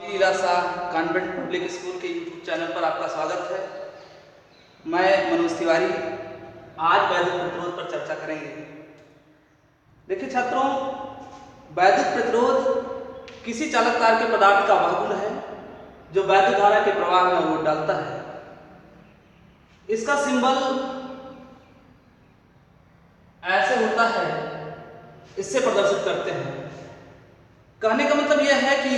लीला Shah convent public school के YouTube channel पर आपका स्वागत है। मैं मनोज तिवारी आज वैद्युत प्रतिरोध पर चर्चा करेंगे। देखिए छात्रों, वैद्युत प्रतिरोध किसी चालक तार के पदार्थ का वह गुण है जो वैद्युत धारा के प्रवाह में अवरोध डालता है। इसका सिंबल ऐसे होता है, इससे प्रदर्शित करते हैं। कहने का मतलब यह है कि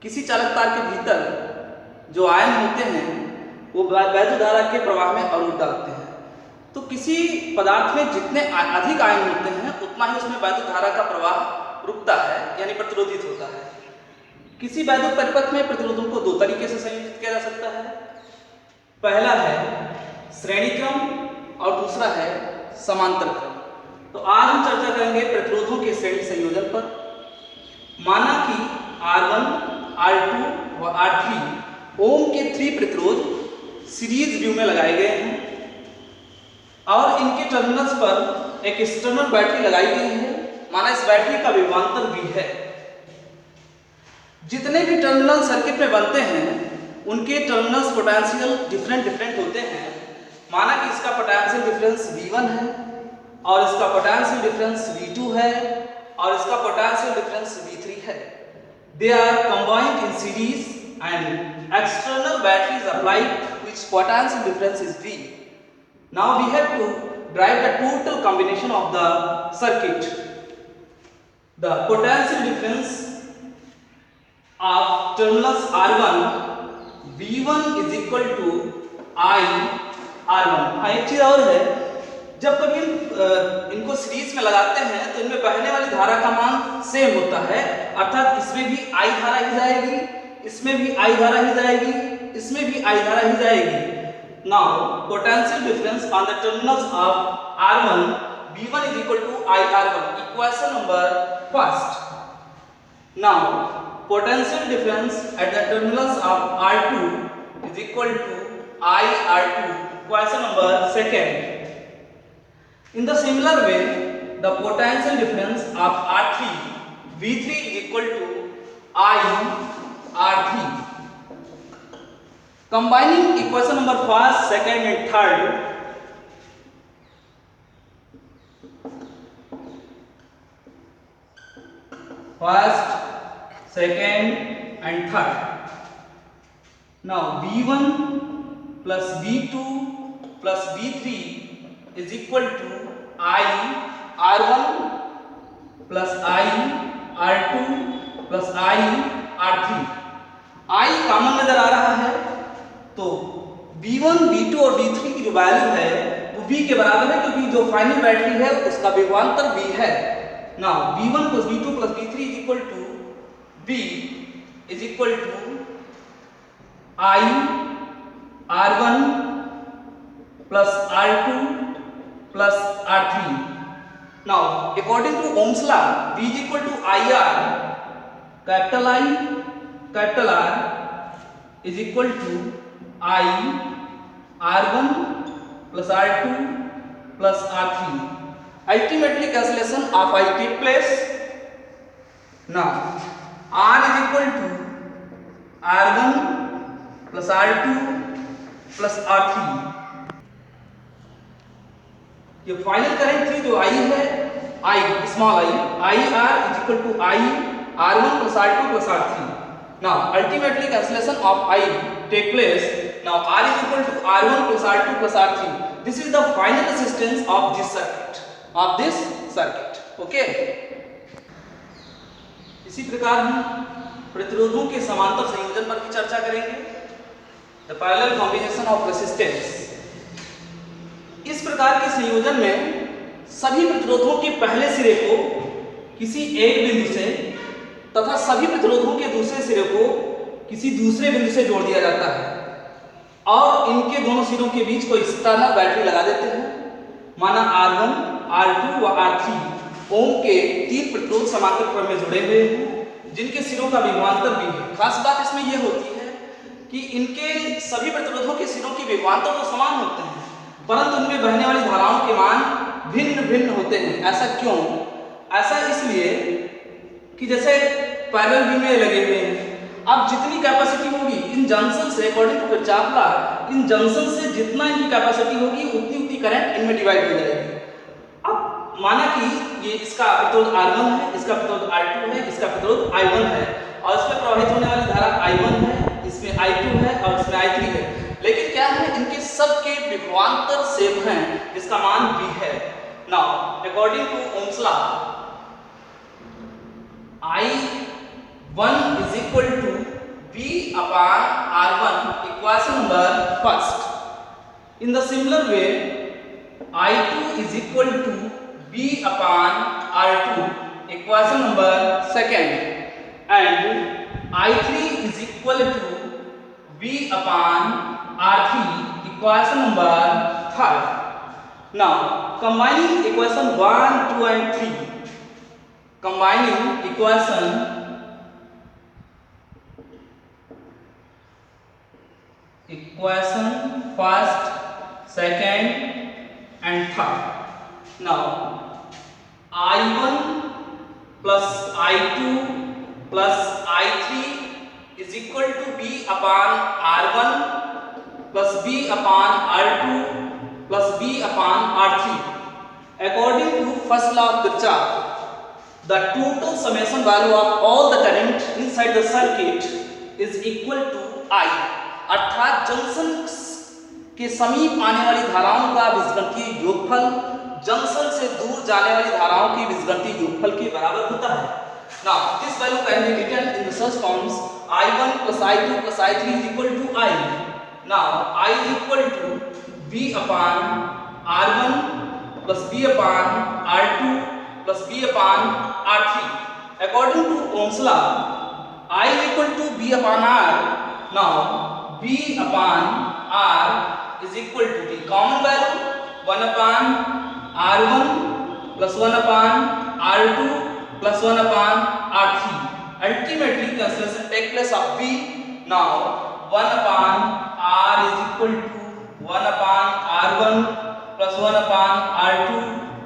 किसी चालक तार के भीतर जो आयन होते हैं वो वैद्युत धारा के प्रवाह में अवरोध डालते हैं। तो किसी पदार्थ में जितने अधिक आयन होते हैं उतना ही उसमें वैद्युत धारा का प्रवाह रुकता है, यानी प्रतिरोधित होता है। किसी वैद्युत परिपथ में प्रतिरोधों को दो तरीके से संयोजित किया जा सकता है। पहला है श्रेणी क्रम और दूसरा है समांतर क्रम। तो आज हम चर्चा करेंगे प्रतिरोधों के श्रेणी संयोजन पर। माना कि R1, R2 और R3 ओम के 3 प्रतिरोध सीरीज व्यू में लगाए गए हैं और इनके टर्मिनल्स पर एक एक्सटर्नल बैटरी लगाई गई है। माना इस बैटरी का विभवांतर V है। जितने भी टर्मिनल सर्किट में बनते हैं उनके टर्मिनल्स पोटेंशियल डिफरेंट होते हैं। माना कि इसका पोटेंशियल डिफरेंस V1 है और इसका पोटेंशियल डिफरेंस V2 है और इसका पोटेंशियल डिफरेंस V3 है। They are combined in series and external battery is applied which potential difference is V. Now we have to derive the total combination of the circuit. The potential difference of terminals R1 V1 is equal to I R1। हाँ, एक चीज और है, जब कभी इनको series में लगाते हैं तो इनमें बहने वाली धारा का मान सेम होता है, अर्थात इसमें भी I धारा ही जाएगी, इसमें भी I धारा ही जाएगी, इसमें भी I धारा ही जाएगी। Now potential difference on the terminals of R1 V1 is equal to I R1, equation number first. Now potential difference at the terminals of R2 is equal to I R2, equation number second. In the similar way, the potential difference of R3 V3 is equal to I R3. Combining equation number first, second and third, first, second and third. Now V1 plus V2 plus V3 is equal to I R1 plus I R2 plus I R3। I common नजर आ रहा है तो V1, V2 और V3 की जो value है वो V के बराबर है, क्योंकि जो फाइनल बैटरी है उसका विभवांतर V है। Now V1 plus V2 plus V3 is equal to V is equal to I R1 plus R2 plus R3। Now according to Ohm's law, V is equal to IR, capital I capital R is equal to I R1 plus R2 plus R3। Ultimately cancellation of I take place। Now R is equal to R1 plus R2 plus R3। ये final current थी जो I है, I small I R is equal to I R1 plus R2 plus R3। Now ultimately cancellation of I take place। Now R is equal to R1 plus R2 plus R3। This is the final resistance of this circuit। Okay। इसी प्रकार हम प्रतिरोधों के समांतर संयोजन पर भी चर्चा करेंगे। The parallel combination of resistance। इस प्रकार के संयोजन में सभी प्रतिरोधों के पहले सिरे को किसी एक बिंदु से तथा सभी प्रतिरोधों के दूसरे सिरे को किसी दूसरे बिंदु से जोड़ दिया जाता है और इनके दोनों सिरों के बीच कोई एक्सटर्नल बैटरी लगा देते हैं। माना R1, R2 व R3 ओम के 3 प्रतिरोध समांतर क्रम में जुड़े हुए हैं जिनके सिरों का विभवांतर भी है। खास बात इसमें यह होती है कि इनके सभी प्रतिरोधों के सिरों के विभवांतर तो समान होते हैं, परंतु उनमें बहने वाली धाराओं के मान भिन्न होते हैं। ऐसा क्यों? ऐसा इसलिए कि जैसे पैरेलल भी में लगे हुए हैं। अब जितनी कैपेसिटी होगी इन जंक्शन से, अकॉर्डिंग टू किरचॉफ लॉ, इन जंक्शन से जितना इनकी कैपेसिटी होगी उतनी उतनी करंट इनमें डिवाइड हो जाएगी। अब माना कि ये इसका प्रतिरोध R1 है, इसका प्रतिरोध R2 है, इसका प्रतिरोध I1 है और इसमें प्रवाहित होने वाली धारा I1 है, इसमें I2 है और इसमें I3 है। लेकिन क्या है, इनके सबके विभवांतर सेम हैं जिसका मान V है। Now according to Ohm's law, I1 is equal to V upon R1, equation number first. In the similar way, I2 is equal to V upon R2, equation number second, and I3 is equal to V upon R3, equation number third. Now combining equation 1, 2 and 3, combining equation first, second and third. Now I1 plus I2 plus I3 is equal to B upon R1 plus B upon R2 plus B upon R3. According to first law of Kirchhoff, the total summation value of all the current inside the circuit is equal to I. अर्थात junction के समीप आने वाली धाराओं का बीजगणितीय योगफल junction से दूर जाने वाली धाराओं की बीजगणितीय योगफल के बराबर होता है। Now this value can be written in the such forms: I1 plus I2 plus I3 is equal to I. Now I is equal to V upon R1 plus B upon R2 plus B upon R3. According to Ohm's law, I is equal to B upon R. Now B upon R is equal to the common value 1 upon R1 plus 1 upon R2 plus 1 upon R3. Ultimately cancellation take place of B. Now 1 upon R is equal to 1 upon R1 plus 1 upon R2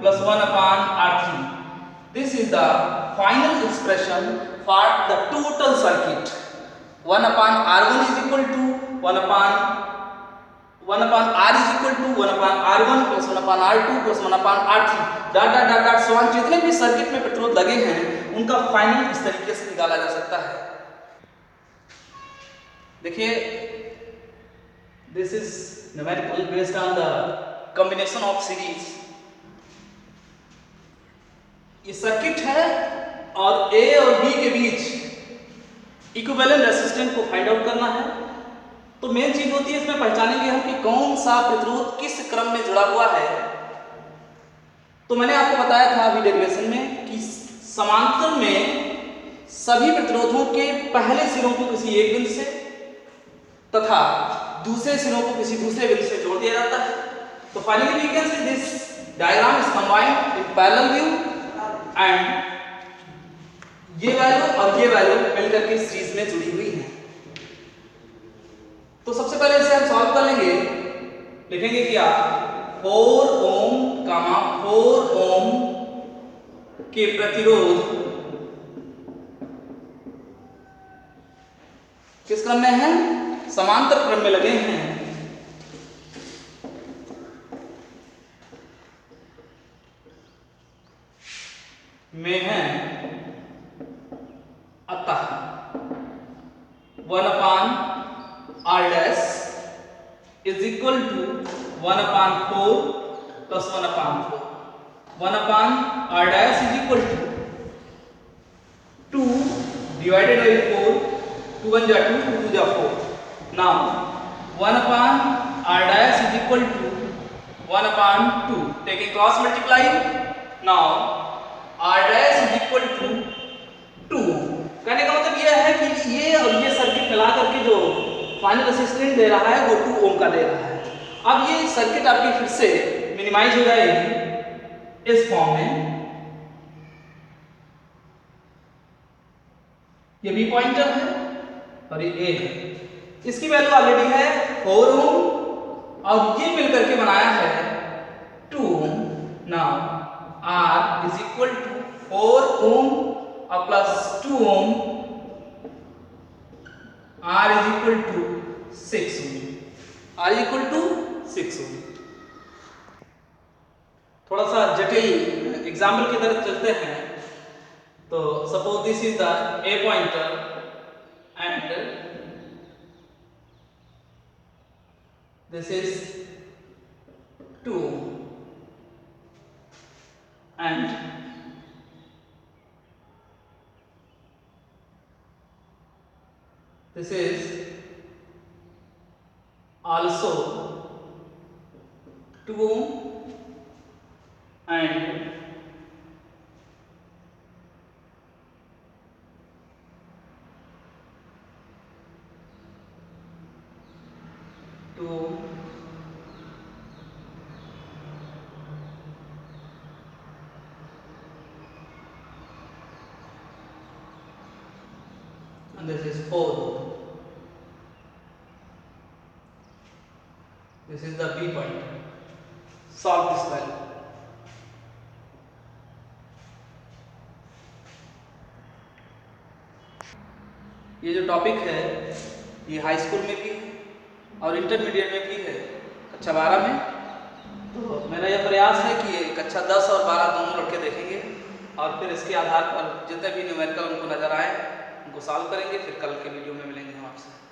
plus 1 upon R3. This is the final expression for the total circuit. 1 upon R1 is equal to 1 upon R is equal to 1 upon R1 plus 1 upon R2 plus 1 upon R3 dot dot dot dot so on. जितने भी circuit में प्रतिरोध लगे हैं उनका final इस तरीके से निकाला जा सकता है। देखिए, this is numerical based on the combination of series. ये सर्किट है और A और B के बीच इक्विवेलेंट रेजिस्टेंस को फाइंड आउट करना है। तो मेन चीज होती है इसमें पहचानेंगे हम कि कौन सा प्रतिरोध किस क्रम में जुड़ा हुआ है। तो मैंने आपको बताया था अभी डेरिवेशन में कि समांतर में सभी प्रतिरोधों के पहले सिरों को किसी एक बिंदु से तथा दूसरे सिरों को किसी दूसरे बिंदु से जोड़ दिया जाता है। तो finally we can say this diagram is combined in parallel view and ये वैल्यू और ये वैल्यू मिलकर के सीरीज में जुड़ी हुई है। तो सबसे पहले इसे हम सॉल्व कर लेंगे। लिखेंगे क्या, 4 ओम 4 ओम के प्रतिरोध किस क्रम में है, समांतर क्रम में लगे हैं। में है, अतः 1 upon R dash is equal to 1 upon 4 plus 1 upon 4. 1 upon R dash is equal to 2 divided by 4. 2 1 ja 2, 2 2 ja 4. Now 1 upon R dash is equal to 1 upon 2. Taking cross multiply. Now R dash is equal to 2. कहने का मतलब यह है कि ये और ये circuit मिला करके जो फाइनल रेजिस्टेंस दे रहा है वो 2 ओम का दे रहा है। अब ये सर्किट आपकी फिर से मिनिमाइज हो जाएगी इस फॉर्म में। ये बी पॉइंटर है और ये ए है। इसकी वैल्यू ऑलरेडी है 4 ओम और ये मिलकर के बनाया है 2 ohm. Now R is equal to 4 ohm और plus 2 ohm r is equal to 6 होगी, r इज इक्वल टू 6 होगी। थोड़ा सा जटिल एग्जाम्पल की तरफ चलते हैं। तो suppose this is the A pointer and this is 2 and this is also 2 and two and this is 4. This is the B point. Solve this value. ये जो टॉपिक है ये हाई स्कूल में भी है और इंटरमीडिएट में भी है, कक्षा 12 में। तो मेरा यह प्रयास है कि कक्षा 10 और 12 दोनों लड़के देखेंगे और फिर इसके आधार पर जितने भी न्यूमेरिकल उनको नजर आए उनको सॉल्व करेंगे। फिर कल के वीडियो में मिलेंगे हम आपसे।